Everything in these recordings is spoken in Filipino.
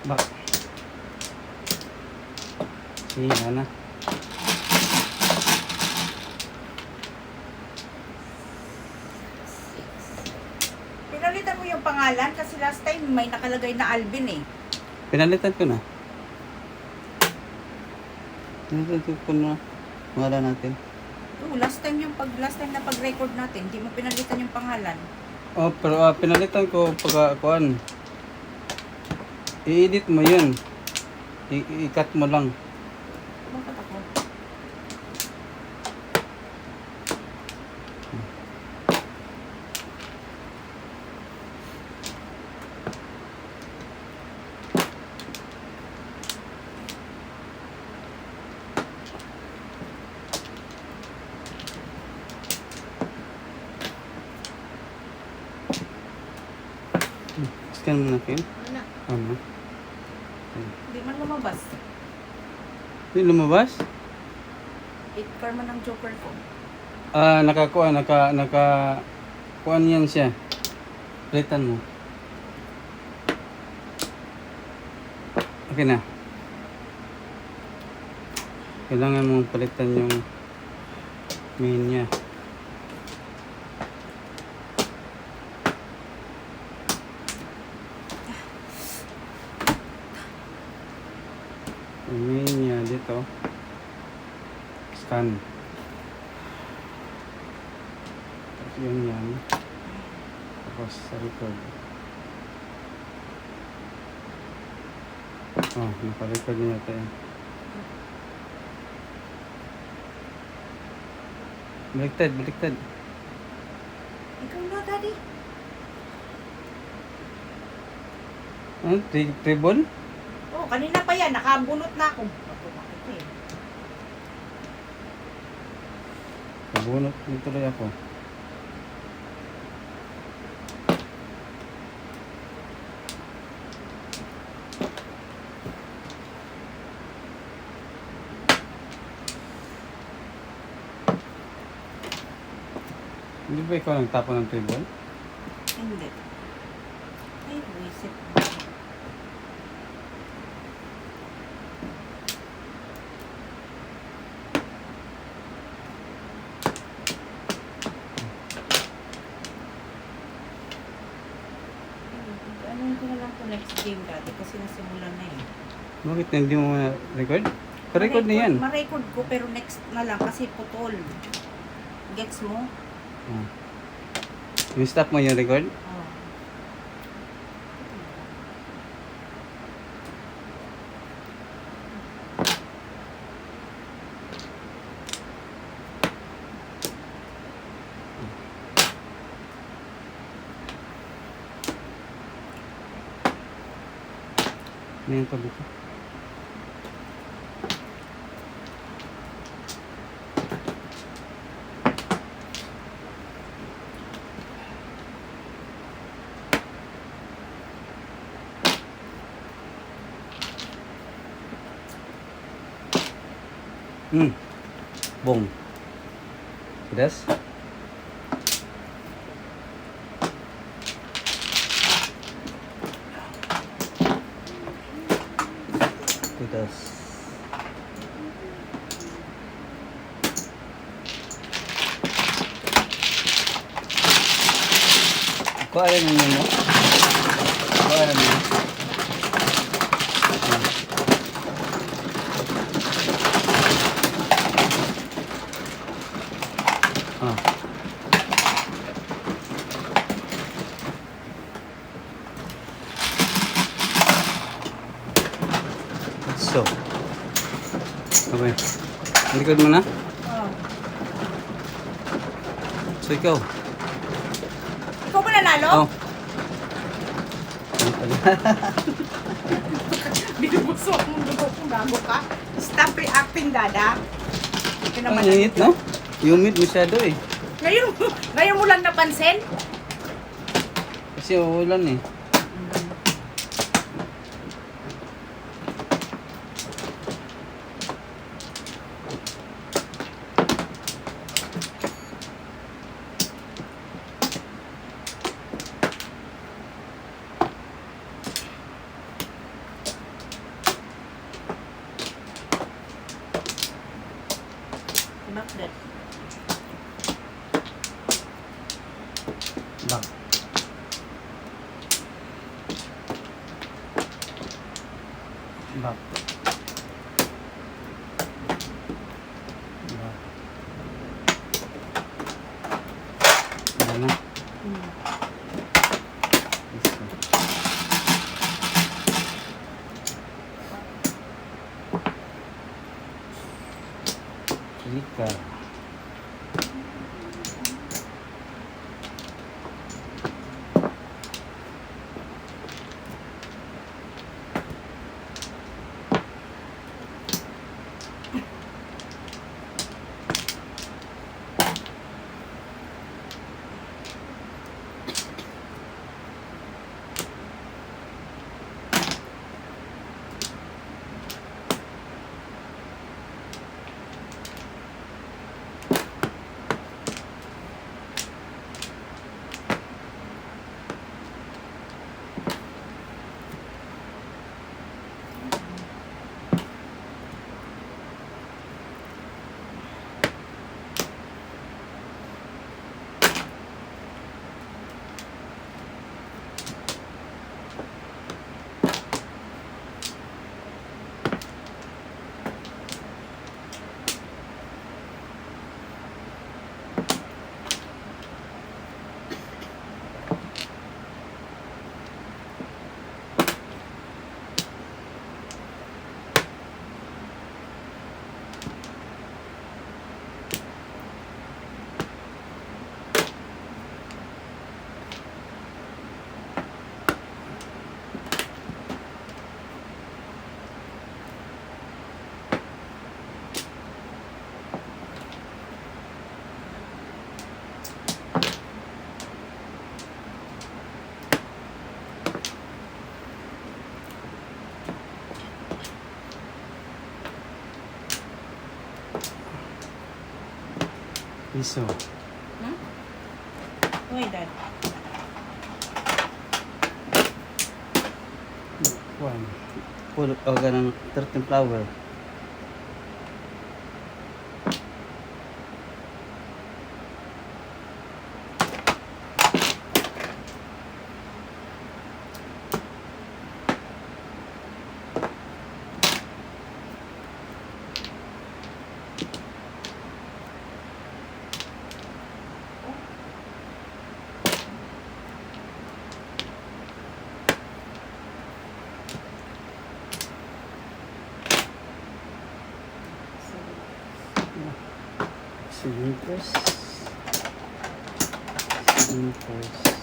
Bak. Hila na. Pinalitan mo yung pangalan kasi last time may nakalagay na Alvin eh. Pinalitan ko na. Pinalitan ko na. Wala natin. Oo, last time na pag-record natin, hindi mo pinalitan yung pangalan. Oh, pero pinalitan ko pagkakuan. I-edit mo yun. I-cut mo lang. Bakit ako? Scan mo na, Kim. Wala. Ano? Hindi man lumabas. Hindi lumabas? 8 car man ang joker ko. Nakakuan. Kuan yan siya. Palitan mo. Okay na. Kailangan mong palitan yung main niya. Yung main niya dito. Scan. Tapos yun yan. Tapos sa record. Oh, naka-record na yata yan. Baliktad. Ikaw na, Daddy. Ano? Tribble? Oo, kanina pa yan. Nakabunot na ako. Ako, bakit eh? Nabunot din tuloy ako. Hindi ba ikaw nagtapon ng tribble? Hindi. Ay, wisit. Ano ko na lang to next game, Daddy, kasi nasimulan na eh. Bakit hindi mo record? Record na yan. Ma-record ko pero next na lang kasi putol. Gets mo? Oh. Yung stop mo yung record? Oo. Ano yung tabi ko? Bong. Pedas? Pedas. Kung alam mo? Kung alam mo? Ah. So. Okay. Likod mo na? Oh. So ikaw? Ikaw ba nanalo? Oh. Binubuso mo dugo kung gago ka. Stop reacting, Dada. Ito Ang naman. init, no? Humid masyado eh. Ngayon mo lang napansin? Kasi uulan eh. Back. Back. Back. Ayan na. Isa. Chika. Piso. Hmm? Wait, Dad. One. Pull o ganang 13 flower. Cylinders. Cylinders.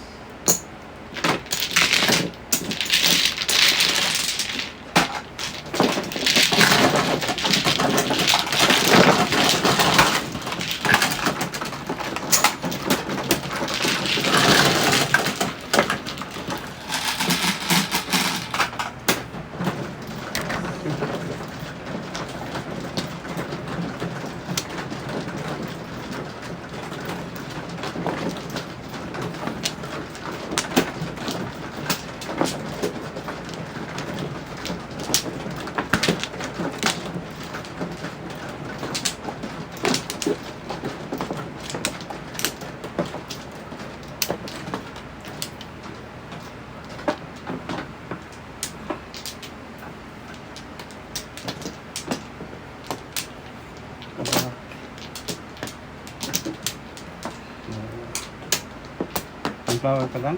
Sunflower ka lang?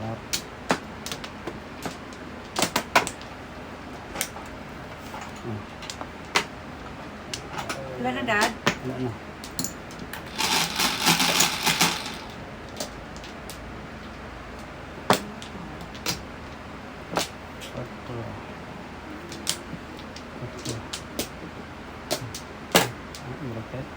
Lap. Wala na, Dad. Wala na. Patro. Patro. Bracket.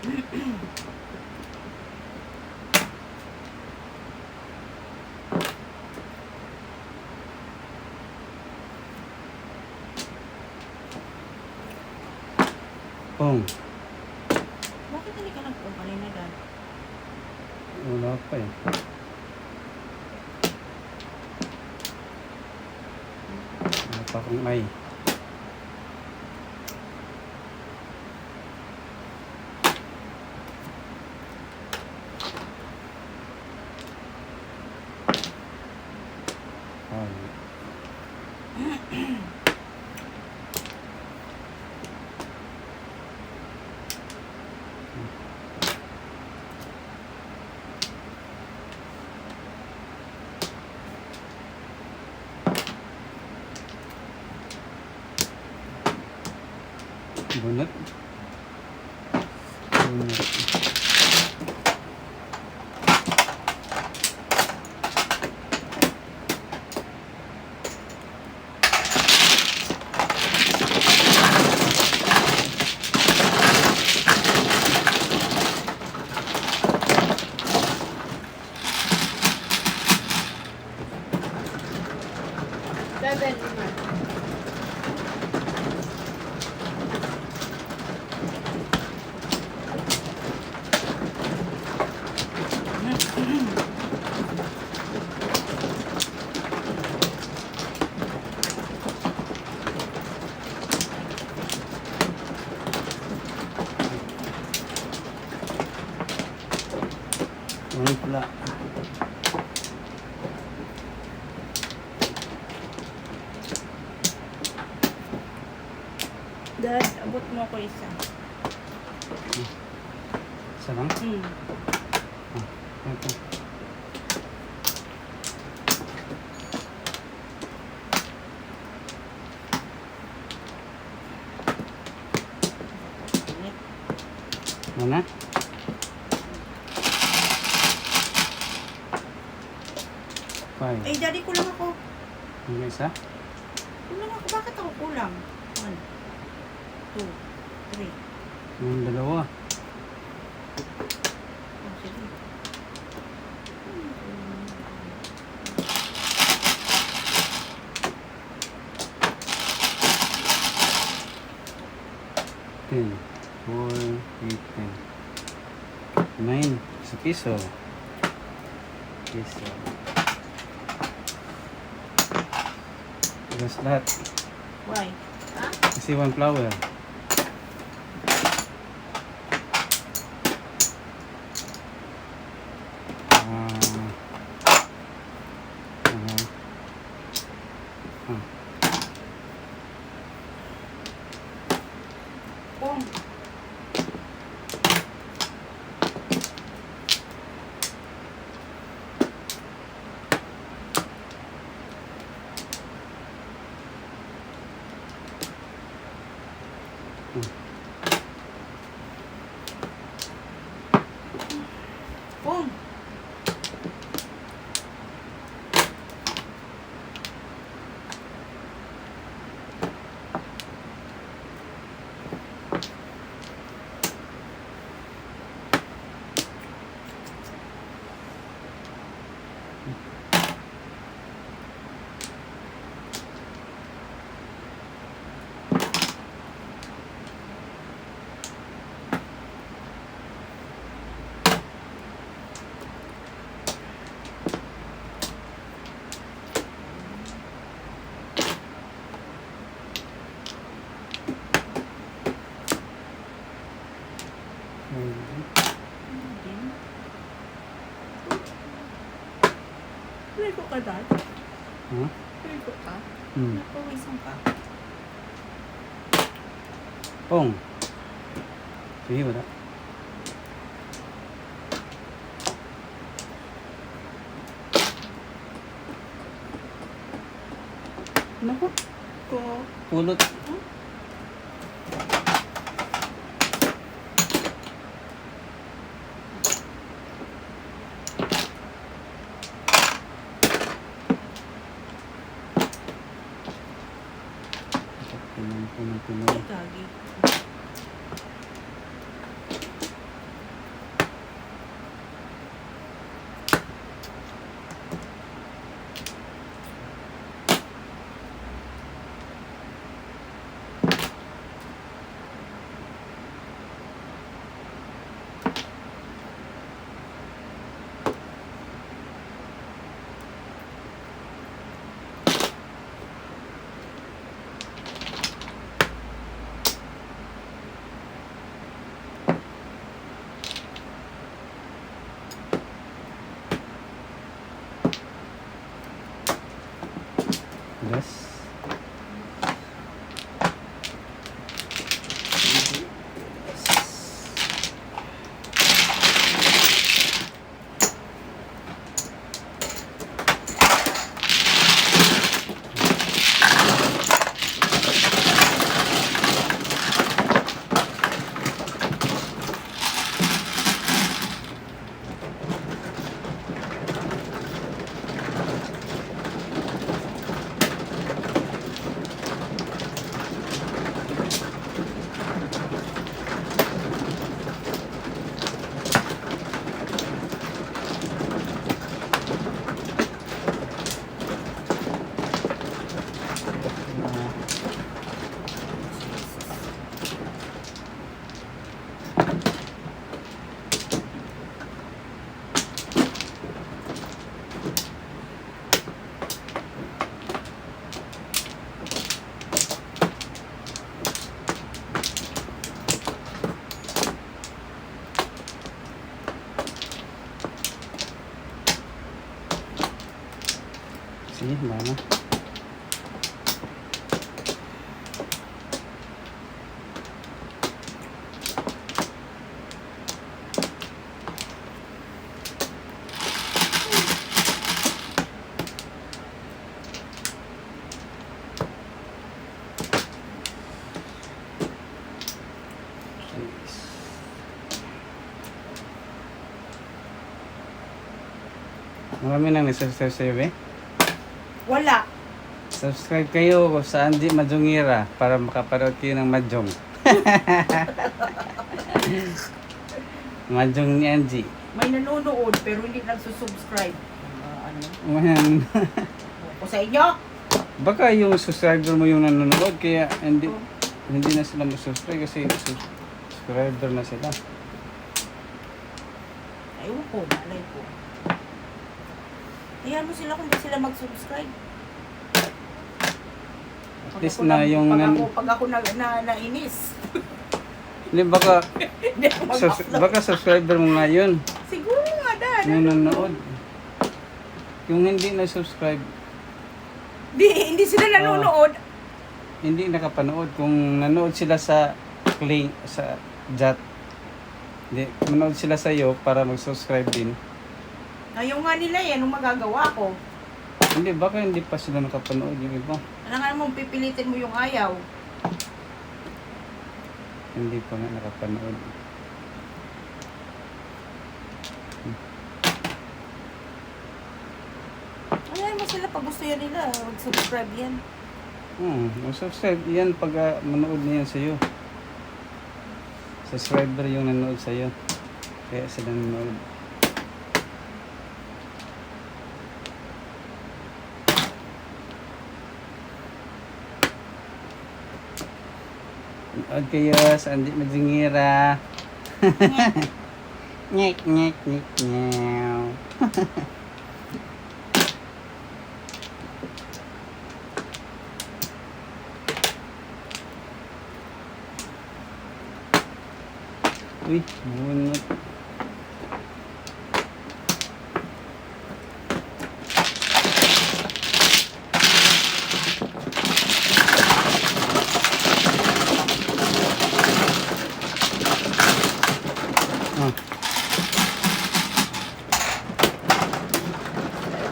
Pong. Bakit hindi ka nag-pong kanina, Dad? Wala pa eh. Wala pa akong ay. Bunot. Bunot. Seven naman. Ano pala? Dad, abot mo ko isa. Isa lang? Hmm. Ito. Mana? Five. Eh, Daddy, kulang ako. Yung isa? Kulang ako. Bakit ako kulang? 1, 2, 3. Yung dalawa. Oh, sige. Ten. 4, 8, 10. 9. Sa piso. Piso. Tigas lahat. Why? Ha? Kasi one flower. Pong. Pong. Pwede ko ka, Dad? Huh? Pwede ko ka? Hmm. Napawisan ka. Pong. Sige, wala. Naku. Ko. Pulot. Puno. Ay, gagi. Yes. Sige, mana. Marami nang nag-subscribe sa'yo, be. Wala. Subscribe kayo sa Andy Madjongira para makaparood kayo ng Madjong. Madjong ni Angie. May nanonood pero hindi nagsusubscribe. Ano? Man. O sa inyo? Baka yung subscriber mo yung nanonood kaya hindi na sila mag-subscribe kasi subscriber na sila. Ayun ko, malay ko. Ayan mo sila kung ba sila mag-subscribe. At least na yung pag ako nainis. Hindi, baka Hindi ako mag-upload. baka subscriber mo nga yun. Siguro nga dahil. Yung nanonood. Yung hindi na-subscribe, Hindi sila nanonood. hindi nakapanood. Kung nanood sila sa link, sa chat, hindi, manood sila sa iyo para mag-subscribe din. Ayaw nga nila yan, anong magagawa ko? Hindi, baka hindi pa sila nakapanood yung iba. Ano nga mong pipilitin mo yung ayaw? Hindi pa nga nakapanood. Ayaw mo sila pag gusto yan nila, mag-subscribe yan. Mag-subscribe. Yan pag manood na yan sa iyo. Subscriber yung nanood sa iyo. Kaya sila nanood. Nanood kayo sa Andy Madjongira. Nyek, nyek, nyek, nyaw. Uy, bunot. Ah,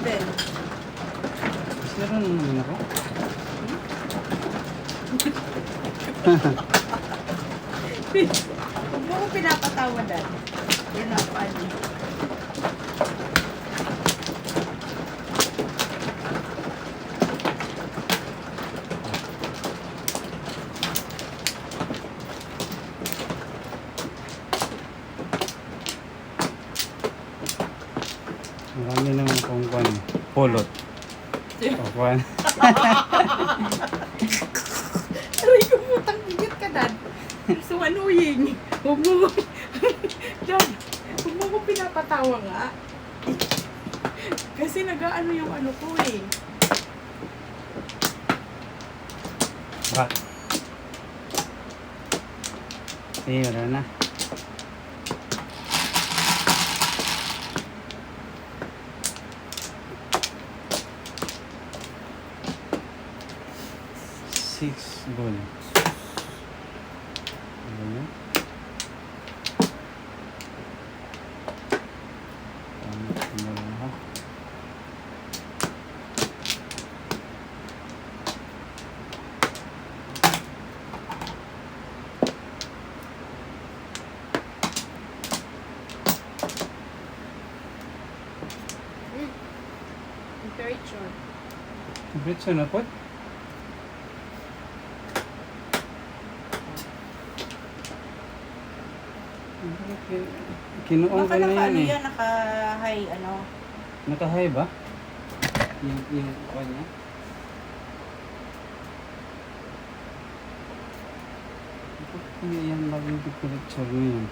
Then, sira na naman ako. huwag mo ko pinapatawa dad. You're not funny. Marami naman akong kwan. Pulot. O, kwan. Aray ko putang init ka dad. You're so annoying. Huwag mo dad, huwag mo ko pinapatawa nga. Kasi nag-ano yung ano ko eh. Ba? Sige, wala na. Ball. Ano yun? Ano ha? Temperature. Temperature na po? Kinuong Baka ko na naka yan ano eh. yan, naka-high ano. Naka-high ba? Yung kanya? Ano yan maging temperature na yan?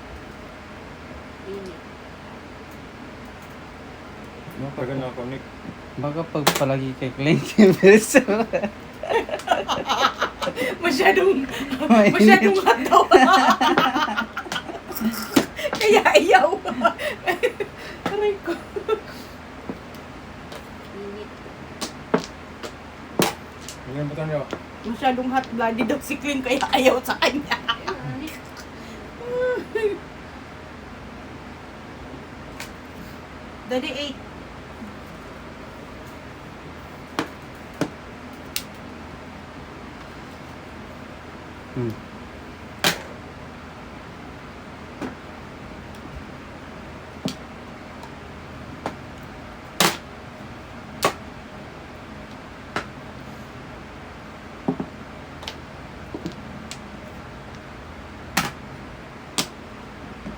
Init. Tagal na ako, Nick. Baka pag palagi kay clean temperature. Masyadong Mainit. hot daw. Kaya ayaw. Aray ko. Init. Ngayon ba tayo? Masyadong hot blooded daw si Queen kaya ayaw sa kanya. Daddy 8. Hmm.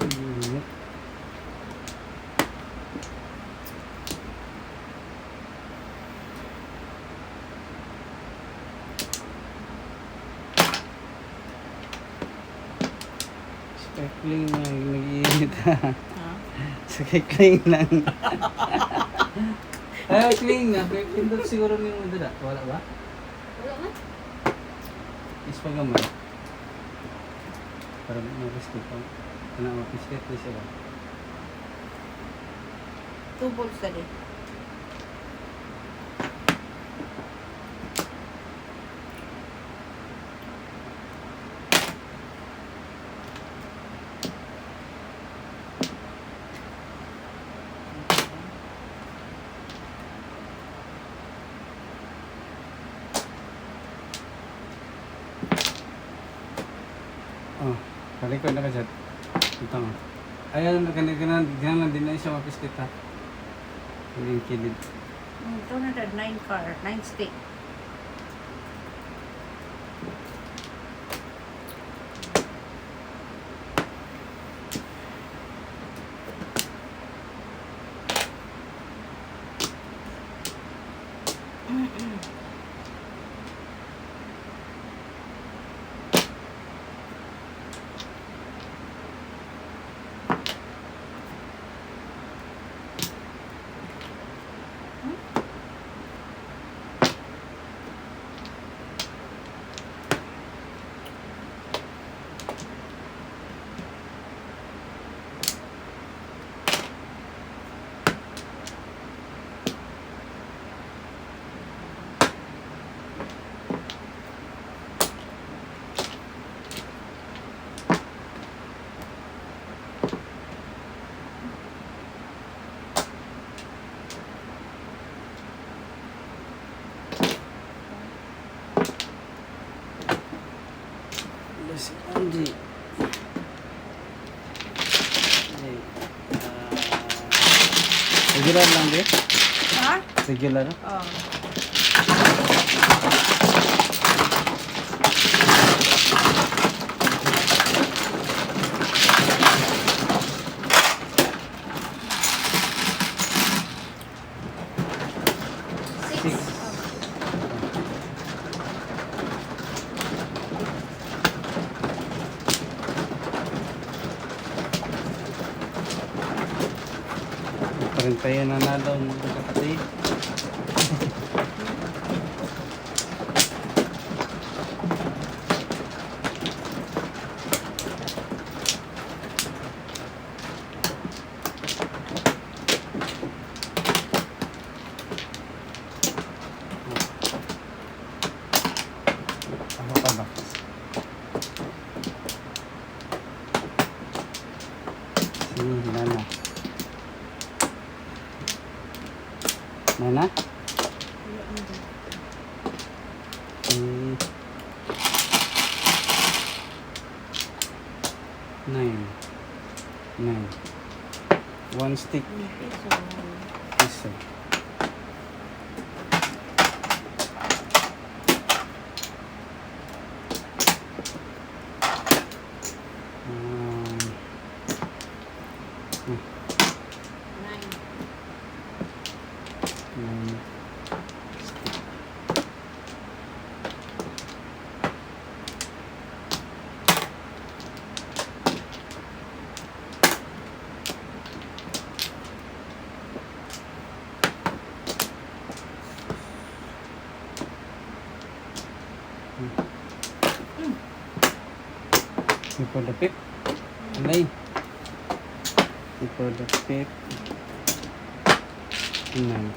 Init. Sparkling na nag-iinit ha. Sa kay-cling lang. Ay, cling na. Pindot siguro ni mo dala. Wala ba? Wala man. Ispagamay. Para ma-rescue pa. Ano, ma-rescue ko sila. 2 balls daddy. Oh, kalikod na ka dyan. Ito nga. Ayan, ganyan lang din na siya mapiskit ha. Hindi yung kilid. 209 car, 9 stick. Si Angie. Regular lang din? Ha? Regular? Oh. Six. Parintayan na daw mga kapatid. Ano pa ba? Ayan na. Wala na dyan. Mm. 9. 9. 1 stick. Piso. Piso. Nine. 9. For the pip. Alay. For the pip. 9.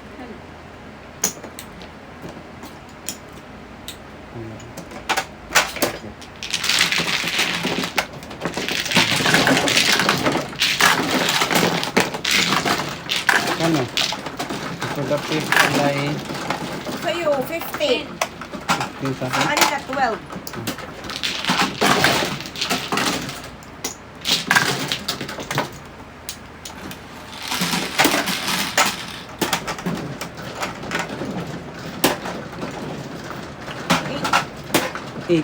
Ano? For the pip alay. Sa'yo, 15. 15 sa Sa akin. kanila, 12. Eight. 8.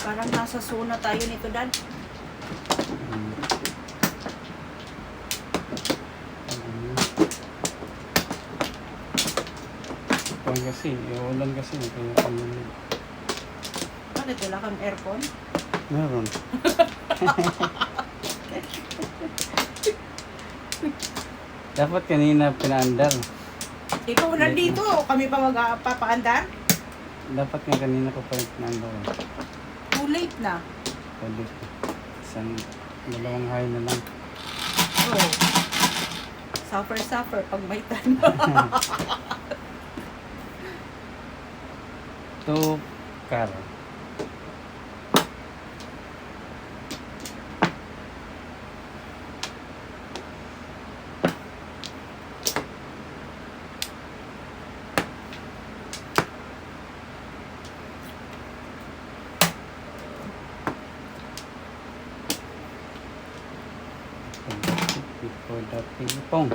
Parang nasa zona tayo nito, Dad. Kuwan kasi, ulan kasi. Kaya ano, Bakit wala kang aircon? meron. Dapat kanina pinaandar. Ikaw nandito, kami pa magpapaandar? Dapat nga kanina ko pa pinaandar. Too late na. Pwede. Isang, dalawang hay na lang. Oh. Suffer pag may tanong. 2 car. For the ping-pong.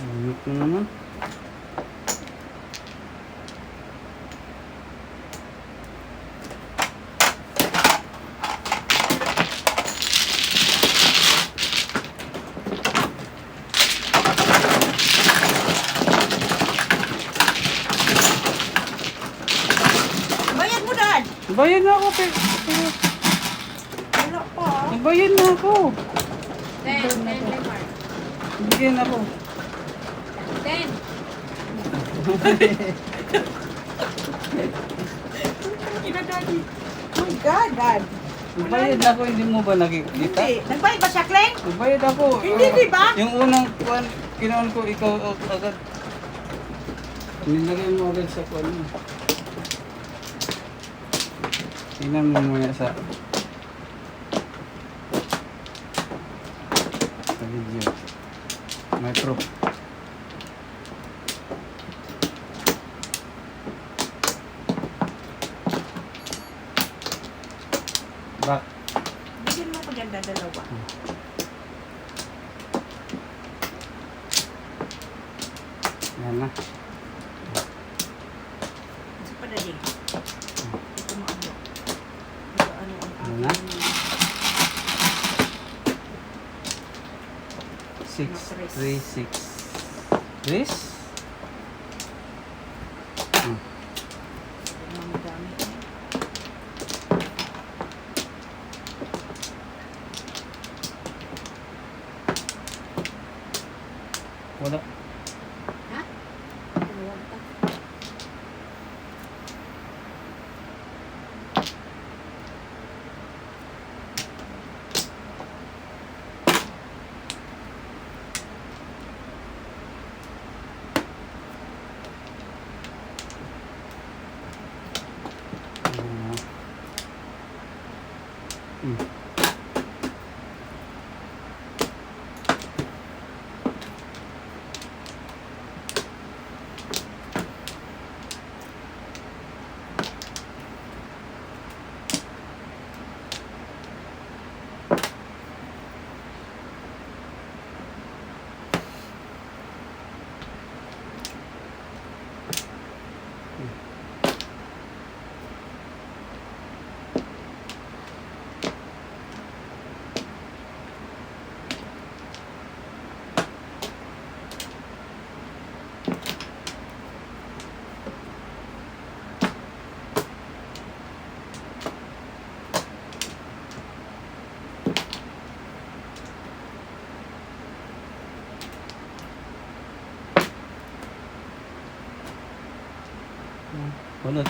Init na naman. Nagbayad na ako. Wala pa. Nagbayad na ako. Ten, Mark. Bigyan ako. 10. Ina, Daddy. Oh my God, Dad. Nagbayad na ako. Hindi mo ba nakikita? Hindi. Nagbayad ba siya, Kleng? Nagbayad ako. Hindi, di ba? Yung unang kuwan, kinuhan ko, ikaw agad. Nilagay mo agad sa kuwan mo. Tingnan mo muna sa video. May proof. Back. Bigyan mo ko dyan, dalawa. Yan na. Kasi pa, Daddy. Ito mo ano. Ito ano ang Ano na? 6, 3, 6. This? Wala. Ha? Bunot.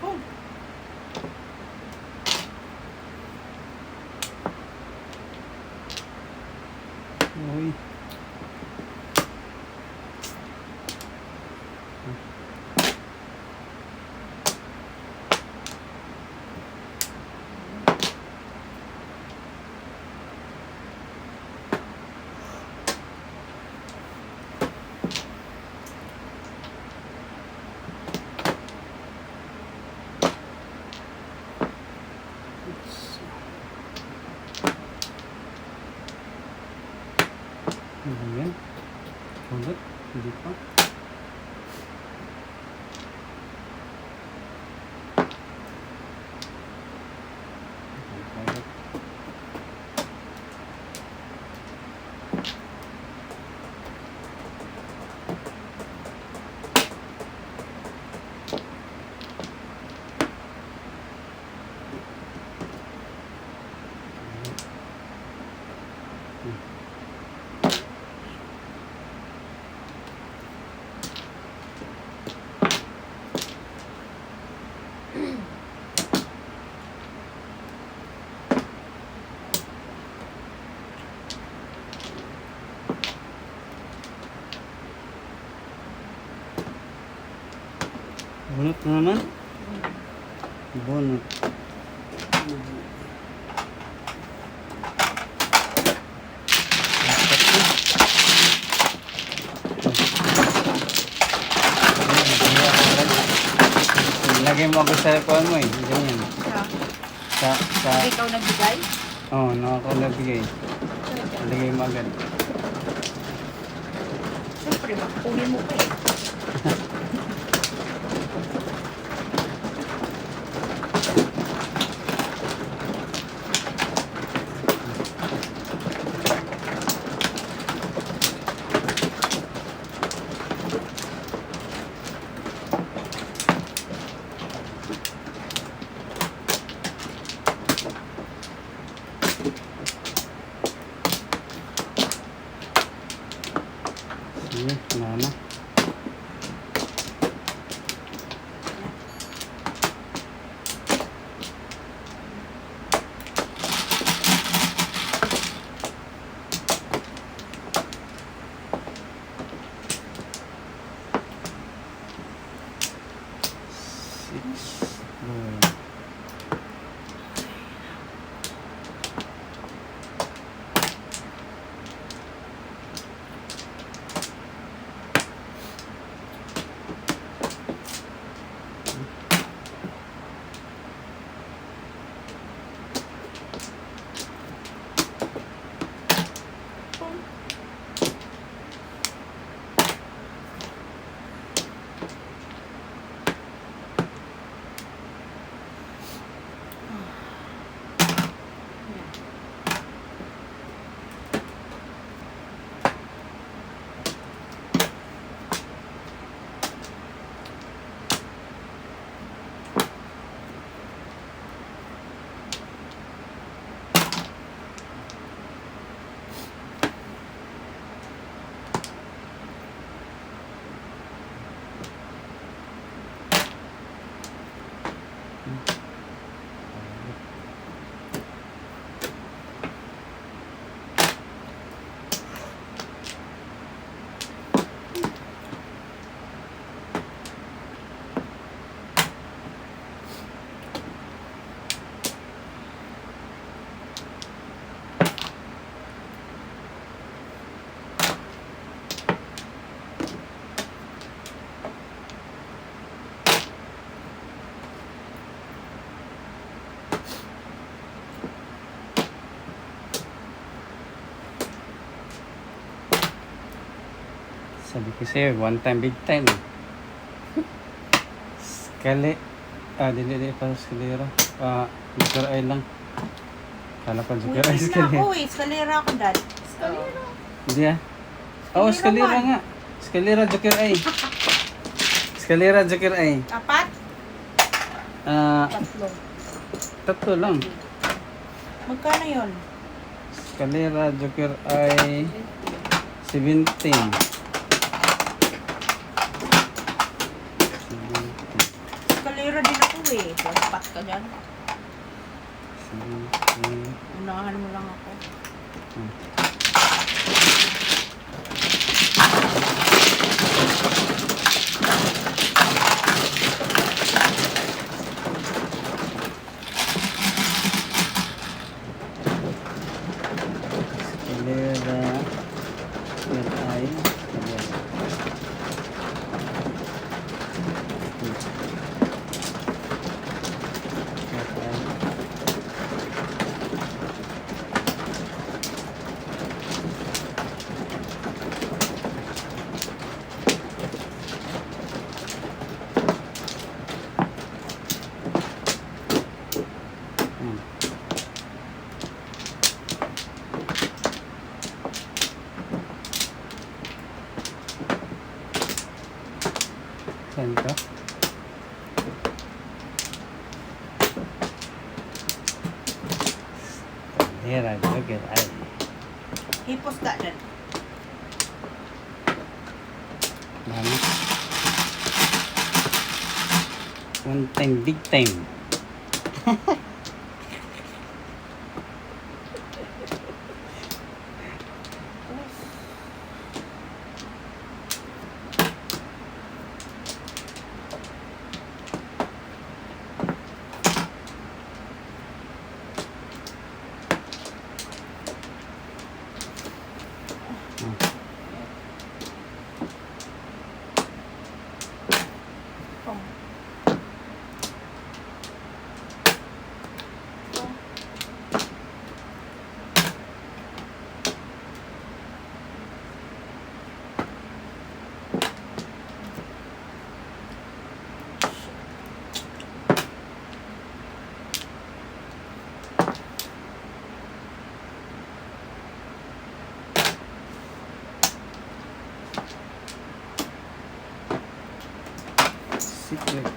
Oh, Uy. Ano ba yan? Bunot? Hindi pa. Bunot na naman. Bunot. Lagay mo ako sa kuhan mo eh. Ganyan. Sa, Ikaw nagbigay? oh, no, ako nabigay. Lagay mo agad. Siyempre, makukunin mo pa eh. Sige, na. Six. Sabi ko sa'yo, one time, big time. Dili pa eskalera. Joker Eye lang. Kala pa Joker Eye Uy, na eskalera. ako eh. Eskalera ako, Dad. Eskalera? Hindi ah. Oo, eskalera man. nga. Eskalera, Joker Eye. Eskalera, Joker Eye. Apat? Tatlo. Tatlo lang. Magkano yun? Eskalera, Joker Eye. 17. Eskalera din ako eh. Apat ka dyan. 17. Unahan mo lang ako. Eskalera, Joker Eye. Saan ka? Eskalera, Joker Eye. Hipos ka dyan. Mama. One time, big time. secret.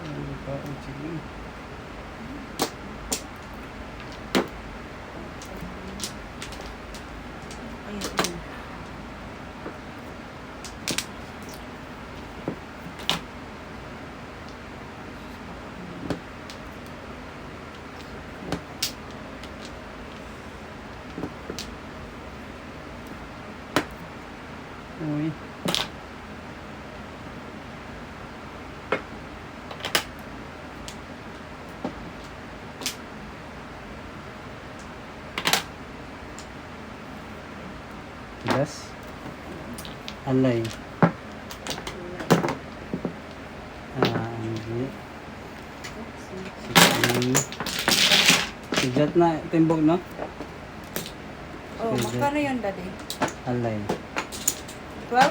Ano pa? Sige. Ayan. Uy. Plus. Alay. Hindi. Si Jat na timbog, no? Oh, magkano yun, Daddy? Alay. 12?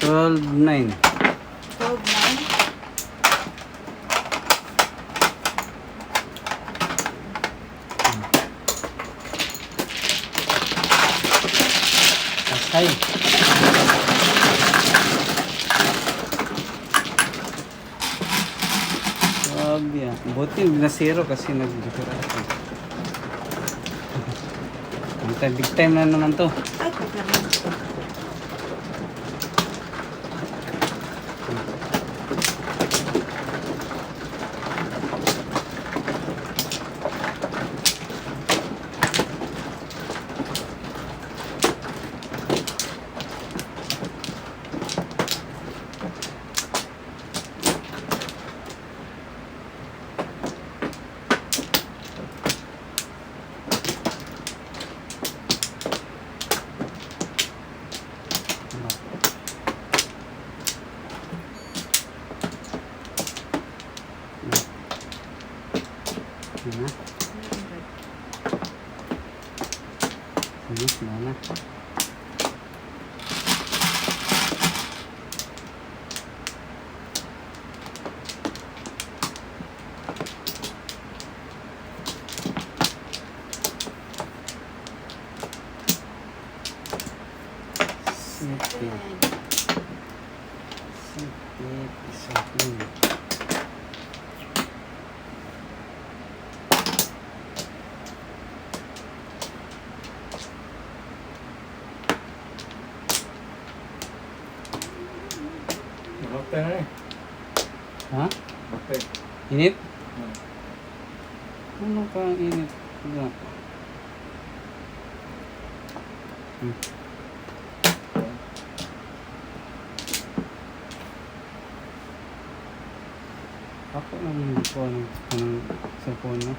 12.9. 12, 9? Asay. Grabe ah. Buti na zero kasi nag-dukura ako. Big time na naman to. Ay, pagkaroon. Ano? Sige, mana? Sipit. Sipit. Sipit. Nakapte na eh. Ha? Nakapte. Init? Ano pa ang init? Ano? Ako naman hindi ko anong cellphone mo.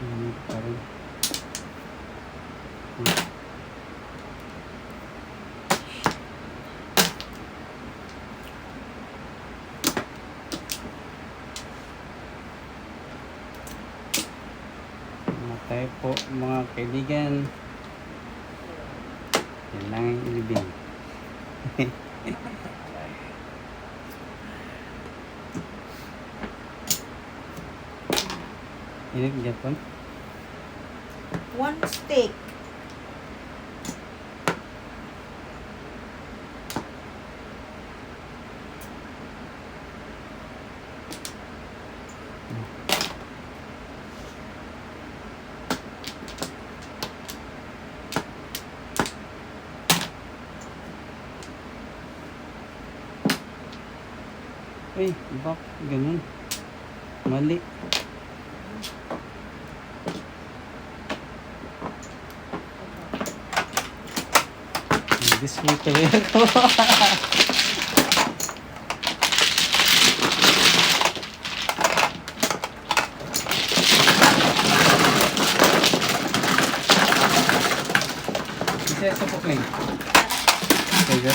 Init pa rin. Tayo po mga kaibigan. Yan lang ang ilibing. Init Japon. One steak. Ay, bak, ganun. Mali. Display tuloy ako. siya sa pukling. Sige.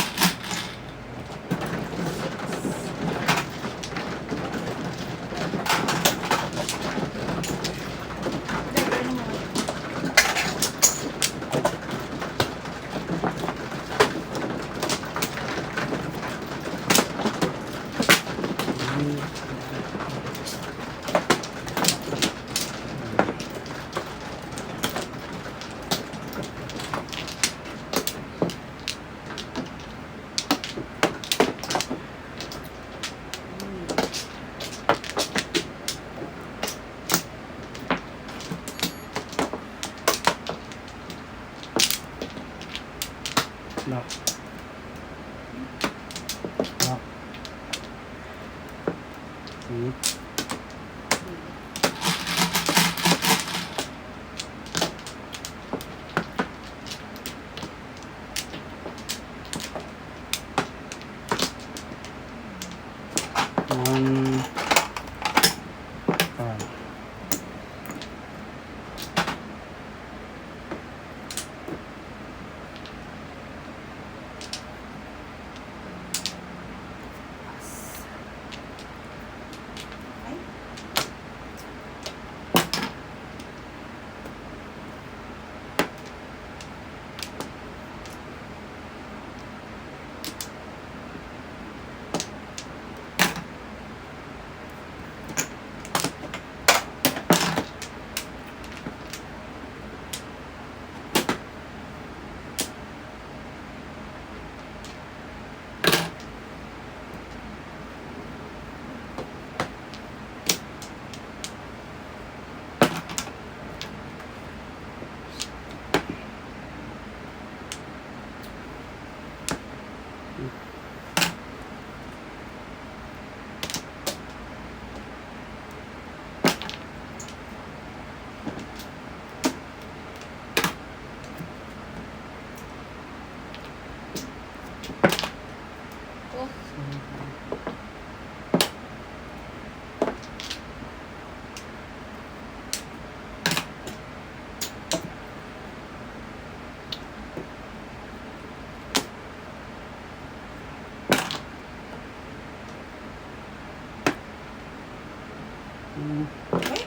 Lock. Lock. See? One. Five. Okay.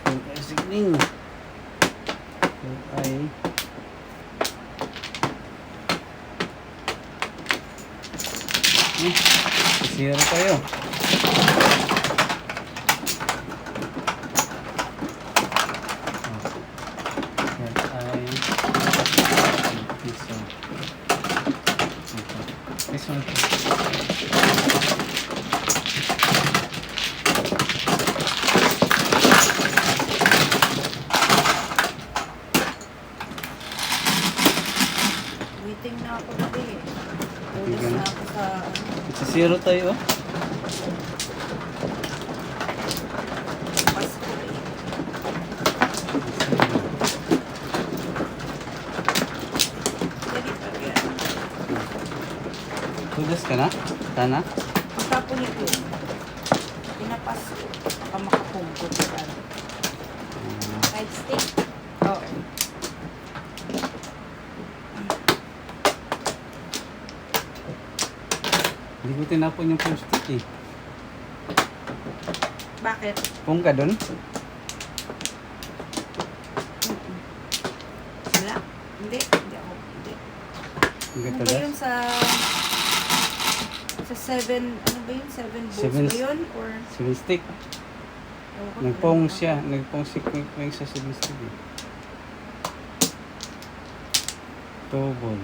Kung ay signing. Kung ay zero tayo. Yan ay piso. This one. Waiting na ako na eh. Ulis na ako sa... Sa zero tayo. Pasko eh. Dali pa yan. Tugas ka na? Tana? Pagkapon ito, pinapas ko. Baka makakumpot ka. Side stick. Oo. Hindi ko tinapon yung post-it eh. Bakit? Kung ka doon? Wala? Hindi. Hindi ako. Hindi. Hindi ka Ano ba tulas? yun sa... Sa 7... Ano ba yun? 7 bowls Seven- ba yun? Or... Seven stick. Ewan ko, Nagpong ano siya. ba? Nagpong si Queen Queen sa seven stick eh. Tobol.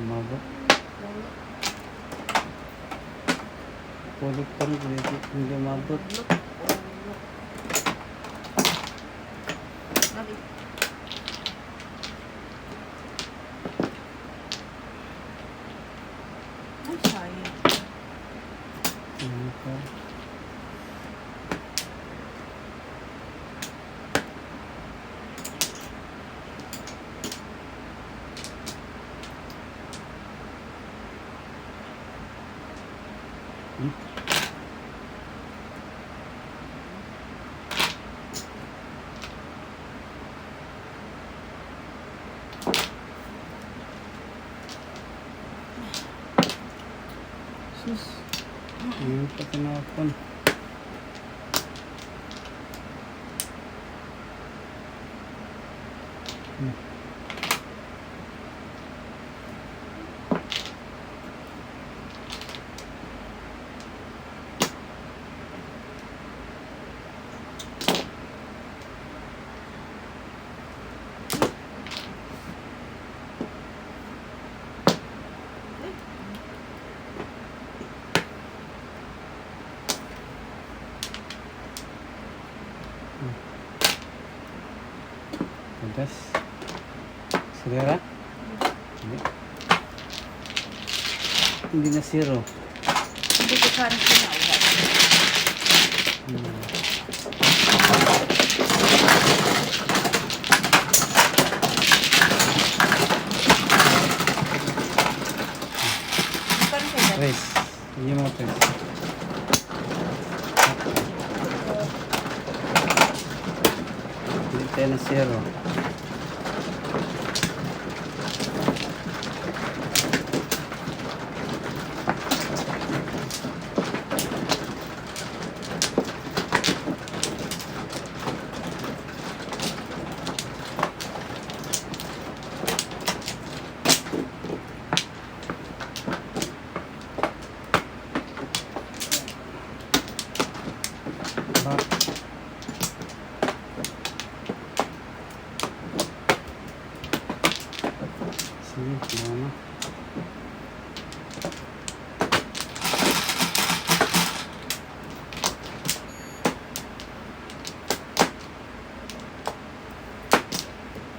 Mabot. Pulot pa rin, hindi mabot. Ay, sayang. Ano pa? Sus. Ano pa tinapon? Pedas. Selera? Hindi. Hindi na zero. Hindi ko parang sinaugat. Parang kaya. Tres. Hindi mo tres. Hindi tayo na zero. Ba? Sige, ano?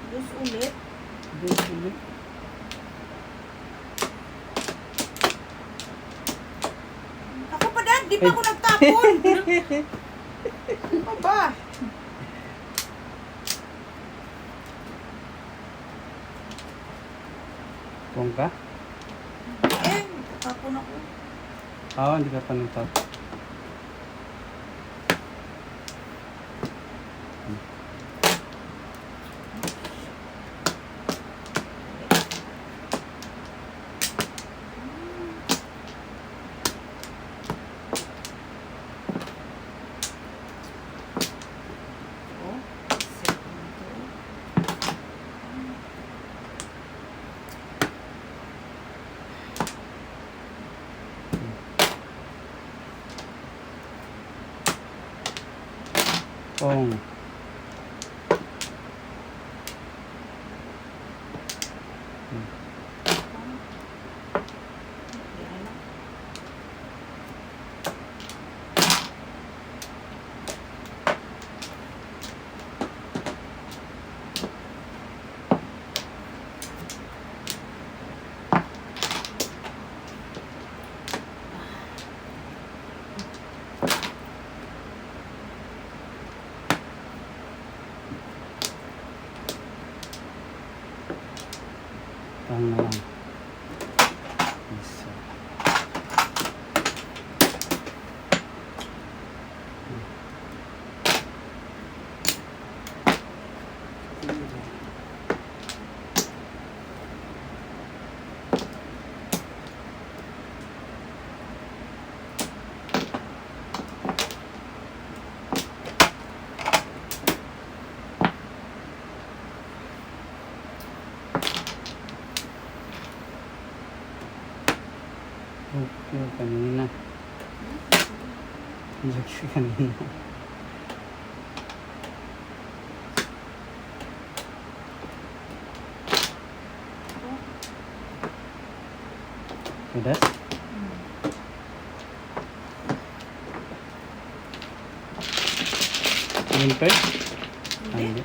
Dos ulit. Ulit. Ako pa dad, di pa ako nagtapon. Ano ba? Kung ka? Eh, tapon ako. Oo, hindi ka pa nagtap. Oh, segundo. Kung. Yan na. Tama lang. Isa. Okay, kanina. Ilagay kanina. Udah? Limpet? Hindi.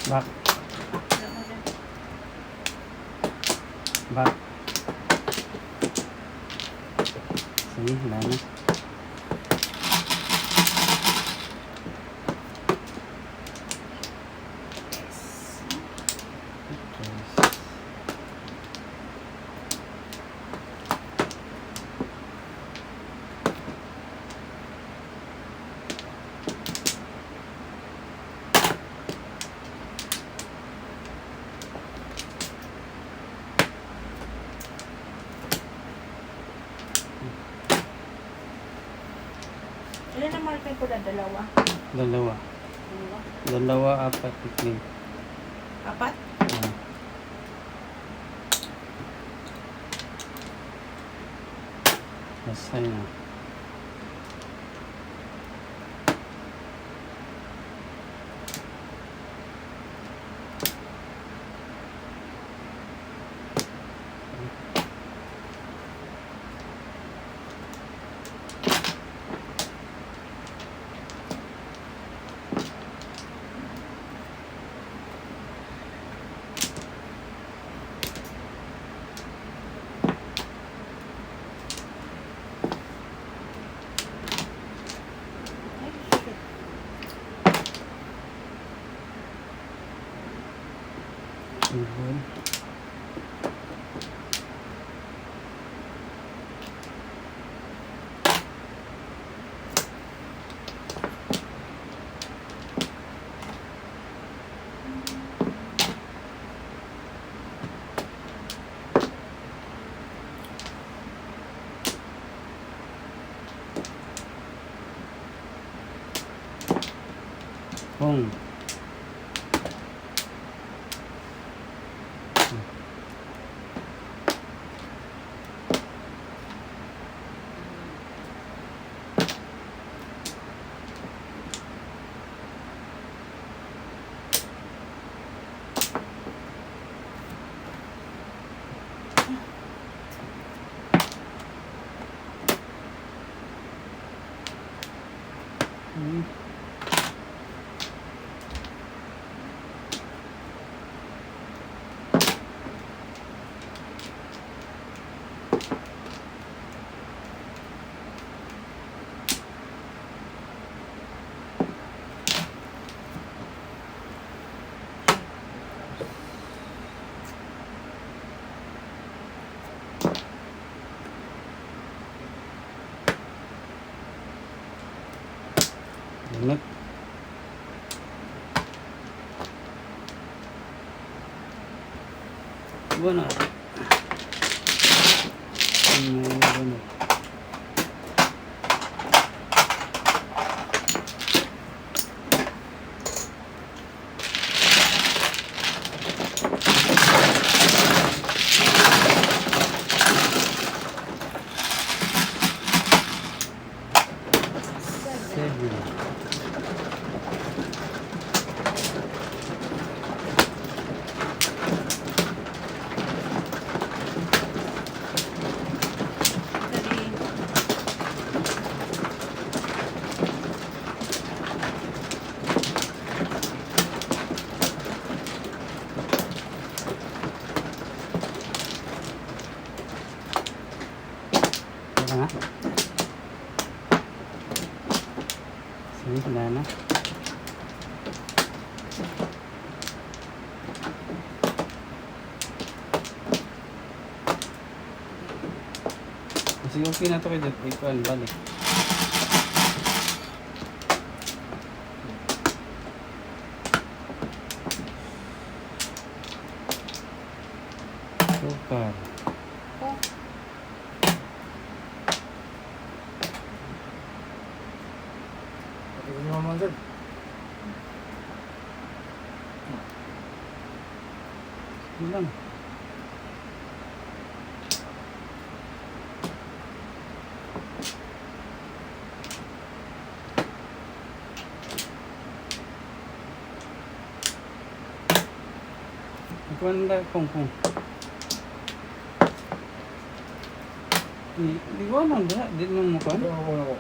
Bak. Bak. Sige, wala na. Ilan ang marker ko na? Dalawa? Dalawa. Dalawa? Dalawa, apat, ikling. Apat? Ah. Basta na. Ay, shit. Ibon. Hong. Bunot. Bunot. Bunot. Seven. Dali. Teka nga. Sige, wala na. Sige, okay na to kayo. Ikuan, balik. Sukar. Oh, Pati ko naman dyan. Yun lang. Ikuan na kung. Di ko alam ba? Di mo mo kuan? Ito ako na ko.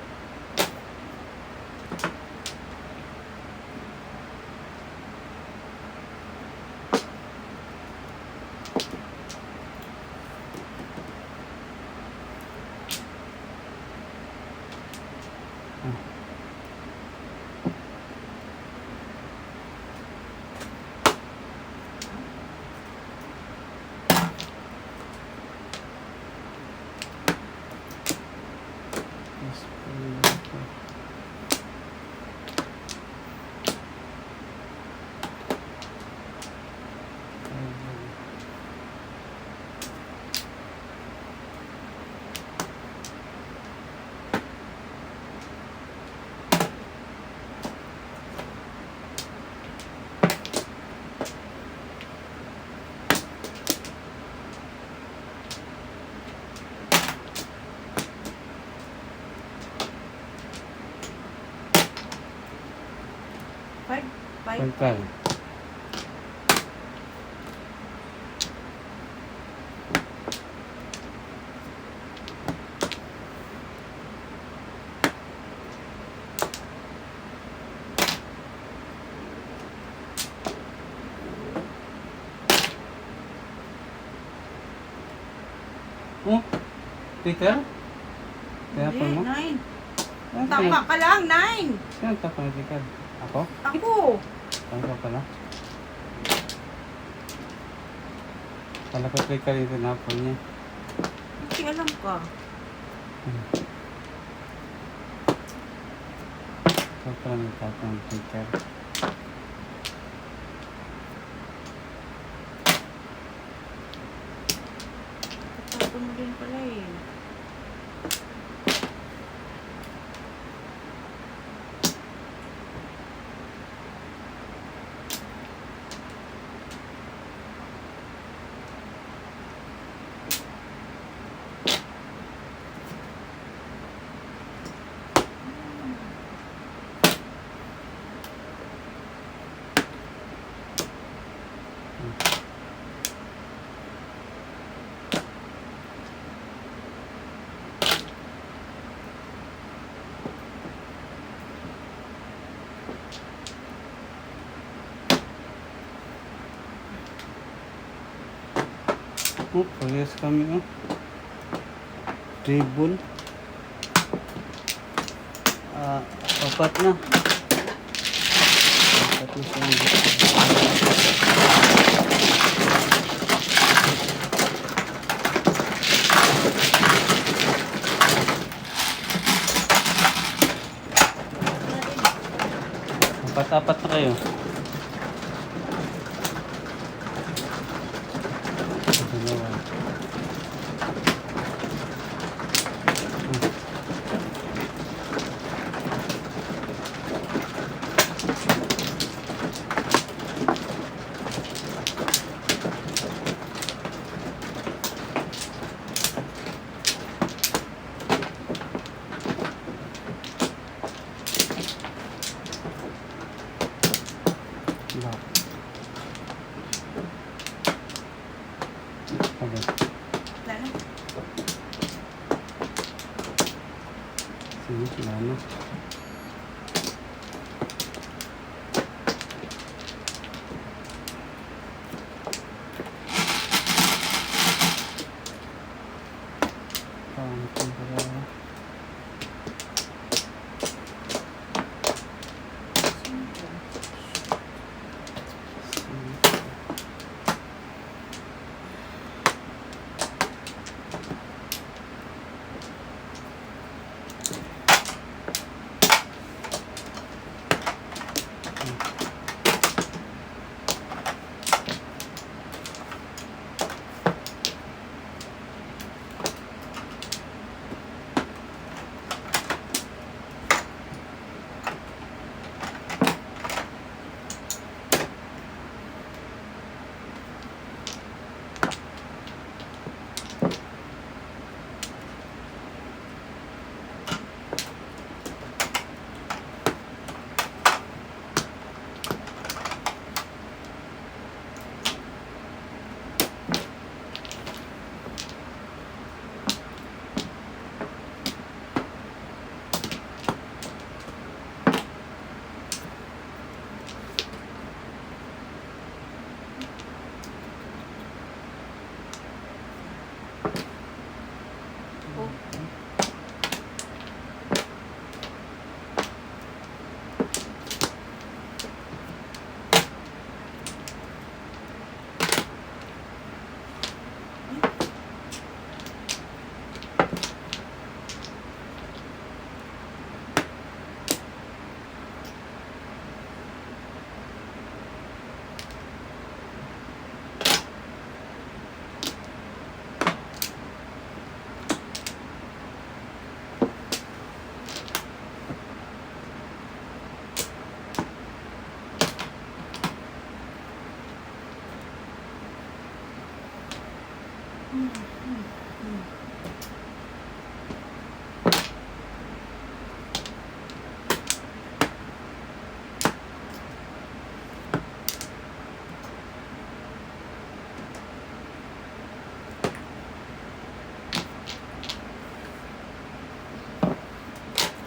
Five. Pagkal. Oh, Peter? Kaya pa mo? Nine. Ah, Tama ka lang, nine. Sino tapos na Peter? Ako? Ako. Ano ka pala? Pala ko try ka rin tinapon niya. Hindi alam ka. Ito pala may tapon ng Peter. Tapos mo din pala eh. Oh, parehas kami oh. Ribbon. Apat na. Apat na siyang apat na kayo. Dalawa. Lock. Okay. Wala na. Sige, wala na.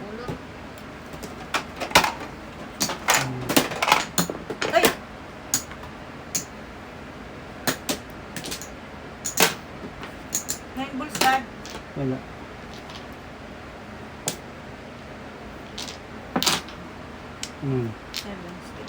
Ulo. Ay! Nine balls, Dad. Wala. Hmm. Seven stick.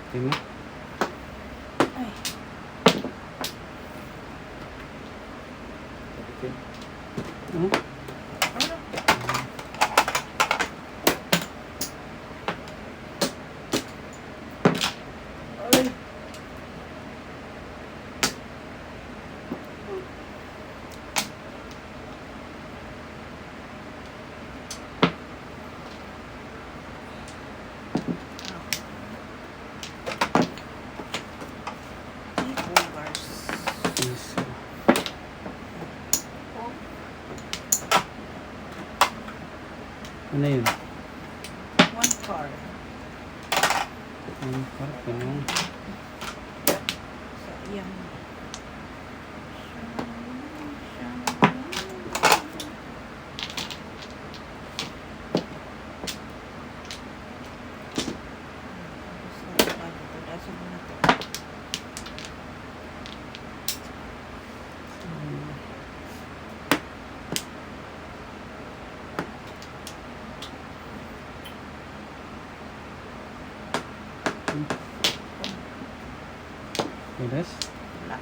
Okay na. Ay. Ano? Ano? Ay. Eight overs. Isa. Oh. Ano yun? One card. Ang parang ganun. So, yan. Beres? Wala.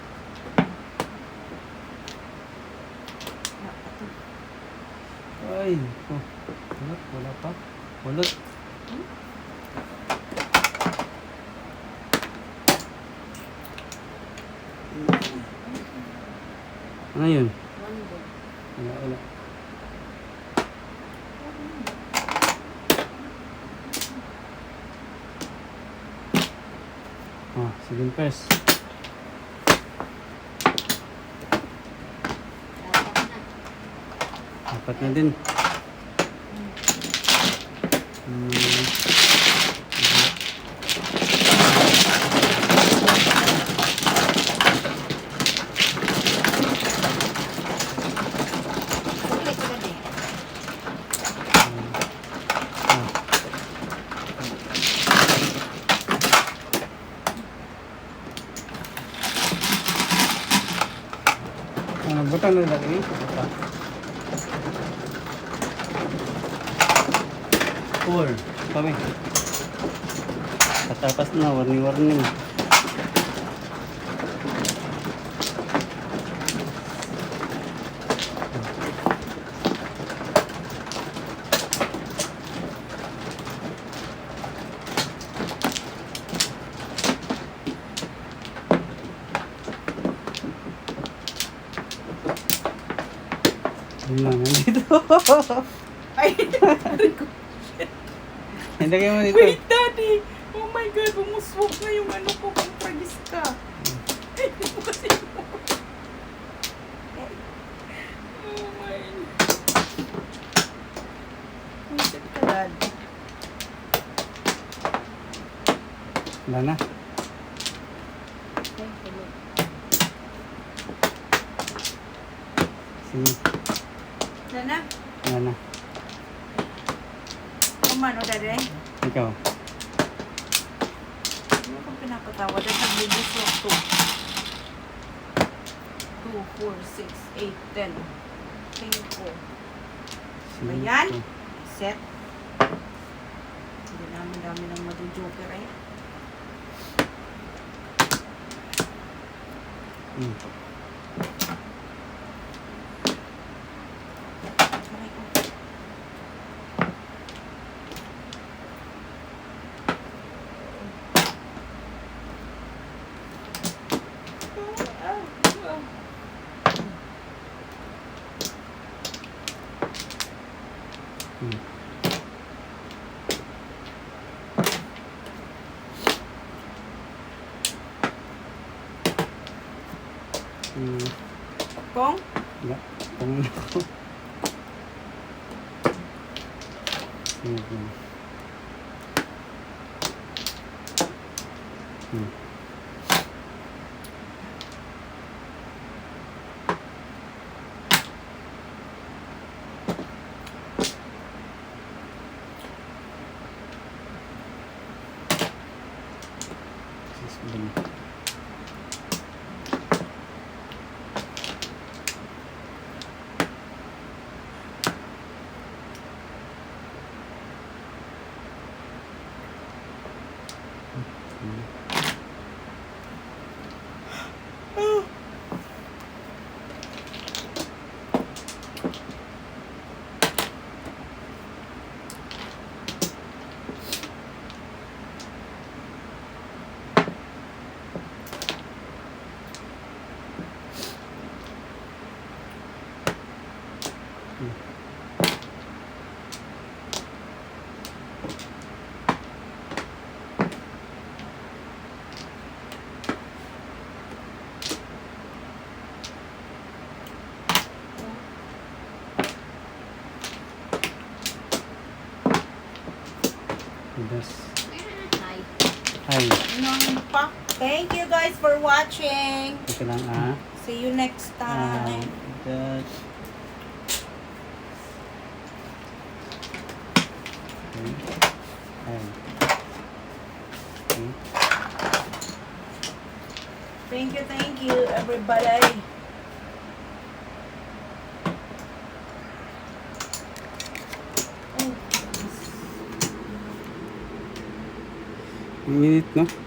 Wala pa to. Ay, oh. Wala pa. Wala. Ano yun? One ball. Wala. Oh, sige pes. Dapat na. Apat na din. Hmm. Butang na lagi. Butang. 4. Kami. Katapas na, warning. Yun lang, nandito. Ay, aray ko. Hindi kayo mo dito. Wait, Daddy! Oh my God, umuswak na yung ano ko kung tragis ka. Ay, hindi mo kasi oh my. Isip ka, Dad. Wala na. Ay, tulog. Sige, Nana, wala na. kumano, Daddy? Ikaw. Ano kung pinapatawa? Dahil nagbubuswak to. 2, 4, 6, 8, 10. Tingin ko. Ba yan? Set. Hindi namin dami ng madu-joker eh. Hmm. Aray ko. Hmm. Hmm. Kong? Wala. Kung ako. Sige. Hmm. Sige. Yes. Hi. Hi. Nang pa. Thank you guys for watching. Ito lang ah. See you next time. Just... Okay. Hi. Okay. Thank you, everybody. Oh, Minute, no?